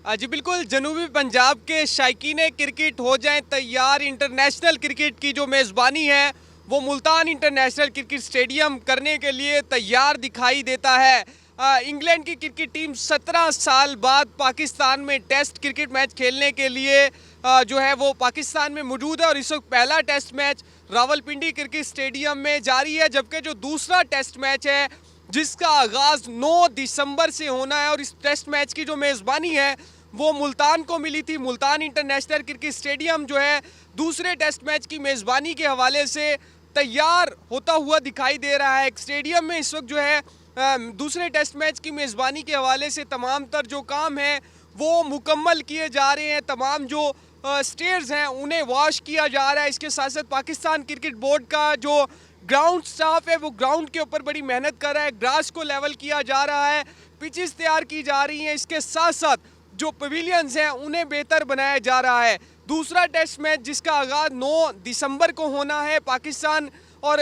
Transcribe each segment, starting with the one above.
जी बिल्कुल, जनूबी पंजाब के शायकीन क्रिकेट हो जाएं तैयार। इंटरनेशनल क्रिकेट की जो मेज़बानी है वो मुल्तान इंटरनेशनल क्रिकेट स्टेडियम करने के लिए तैयार दिखाई देता है। इंग्लैंड की क्रिकेट टीम 17 साल बाद पाकिस्तान में टेस्ट क्रिकेट मैच खेलने के लिए जो है वो पाकिस्तान में मौजूद है और इस वक्त पहला test match Rawalpindi cricket stadium में जारी है, जबकि जो दूसरा टेस्ट मैच है जिसका आगाज़ 9 दिसंबर से होना है और इस टेस्ट मैच की जो मेज़बानी है वो मुल्तान को मिली थी। मुल्तान इंटरनेशनल क्रिकेट स्टेडियम जो है दूसरे टेस्ट मैच की मेज़बानी के हवाले से तैयार होता हुआ दिखाई दे रहा है। स्टेडियम में इस वक्त जो है दूसरे टेस्ट मैच की मेज़बानी के हवाले से तमाम तर जो काम है वो मुकम्मल किए जा रहे हैं। तमाम जो स्टेयर्स हैं उन्हें वॉश किया जा रहा है। इसके साथ साथ पाकिस्तान क्रिकेट बोर्ड का जो ग्राउंड स्टाफ है वो ग्राउंड के ऊपर बड़ी मेहनत कर रहा है। ग्रास को लेवल किया जा रहा है, पिचेस तैयार की जा रही हैं। इसके साथ साथ जो पवेलियंस हैं उन्हें बेहतर बनाया जा रहा है। दूसरा टेस्ट मैच जिसका आगाज़ 9 दिसंबर को होना है, पाकिस्तान और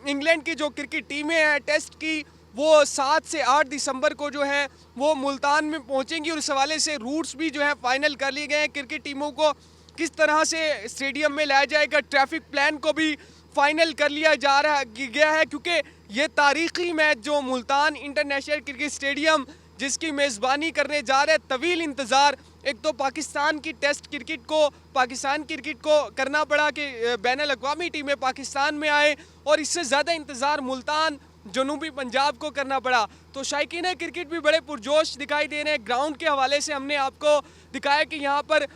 इंग्लैंड की जो क्रिकेट टीमें हैं टेस्ट की वो 7 से 8 दिसंबर को जो है वो मुल्तान में पहुंचेंगी और इस हवाले से रूट्स भी जो है फाइनल कर लिए गए हैं। क्रिकेट टीमों को किस तरह से स्टेडियम में लाया जाएगा, ट्रैफिक प्लान को भी फाइनल कर लिया जा रहा गया है, क्योंकि ये तारीखी मैच जो मुल्तान इंटरनेशनल क्रिकेट स्टेडियम जिसकी मेज़बानी करने जा रहे हैं, तवील इंतज़ार एक तो पाकिस्तान की टेस्ट क्रिकेट को पाकिस्तान क्रिकेट को करना पड़ा कि बैनुल अक़वामी टीमें पाकिस्तान में आए और इससे ज़्यादा इंतज़ार मुल्तान जनूबी पंजाब को करना पड़ा। तो शायकीन क्रिकेट भी बड़े पुरजोश दिखाई दे रहे हैं। ग्राउंड के हवाले से हमने आपको दिखाया कि यहाँ पर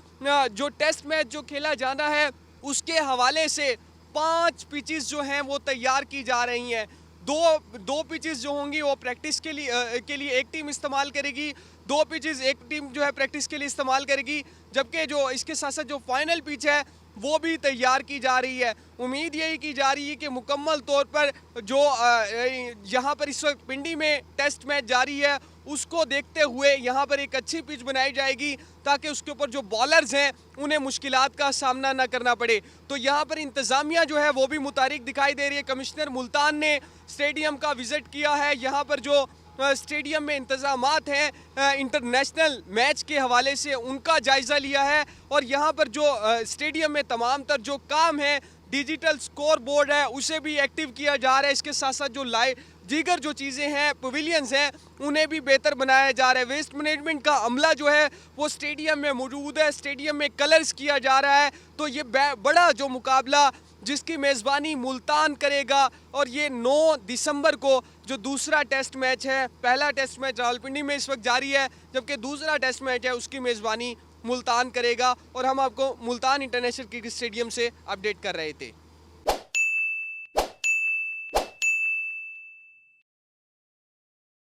जो टेस्ट मैच जो खेला जाना है उसके हवाले से 5 पिचेस जो हैं वो तैयार की जा रही हैं। दो पिचेस जो होंगी वो प्रैक्टिस के लिए एक टीम इस्तेमाल करेगी, 2 पिचेस एक टीम जो है प्रैक्टिस के लिए इस्तेमाल करेगी, जबकि जो इसके साथ साथ जो फाइनल पिच है वो भी तैयार की जा रही है। उम्मीद यही की जा रही है कि मुकम्मल तौर पर जो यहाँ पर इस वक्त पिंडी में टेस्ट मैच जारी है उसको देखते हुए यहाँ पर एक अच्छी पिच बनाई जाएगी ताकि उसके ऊपर जो बॉलर्स हैं उन्हें मुश्किलात का सामना ना करना पड़े। तो यहाँ पर इंतज़ामिया जो है वो भी मुतारिक दिखाई दे रही है। कमिश्नर मुल्तान ने स्टेडियम का विज़िट किया है। यहाँ पर जो स्टेडियम में इंतज़ामात हैं इंटरनेशनल मैच के हवाले से उनका जायज़ा लिया है और यहाँ पर जो स्टेडियम में तमाम तर जो काम है, डिजिटल स्कोर बोर्ड है उसे भी एक्टिव किया जा रहा है। इसके साथ साथ जो दीगर जो चीज़ें हैं, पवेलियंस हैं, उन्हें भी बेहतर बनाया जा रहा है। वेस्ट मैनेजमेंट का अमला जो है वो स्टेडियम में मौजूद है, स्टेडियम में कलर्स किया जा रहा है। तो ये बड़ा जो मुकाबला जिसकी मेज़बानी मुल्तान करेगा और ये 9 दिसंबर को जो दूसरा टेस्ट मैच है, पहला टेस्ट मैच रावलपिंडी में इस वक्त जारी है, जबकि दूसरा टेस्ट मैच है उसकी मेज़बानी मुल्तान करेगा। और हम आपको मुल्तान इंटरनेशनल क्रिकेट स्टेडियम से अपडेट कर रहे थे।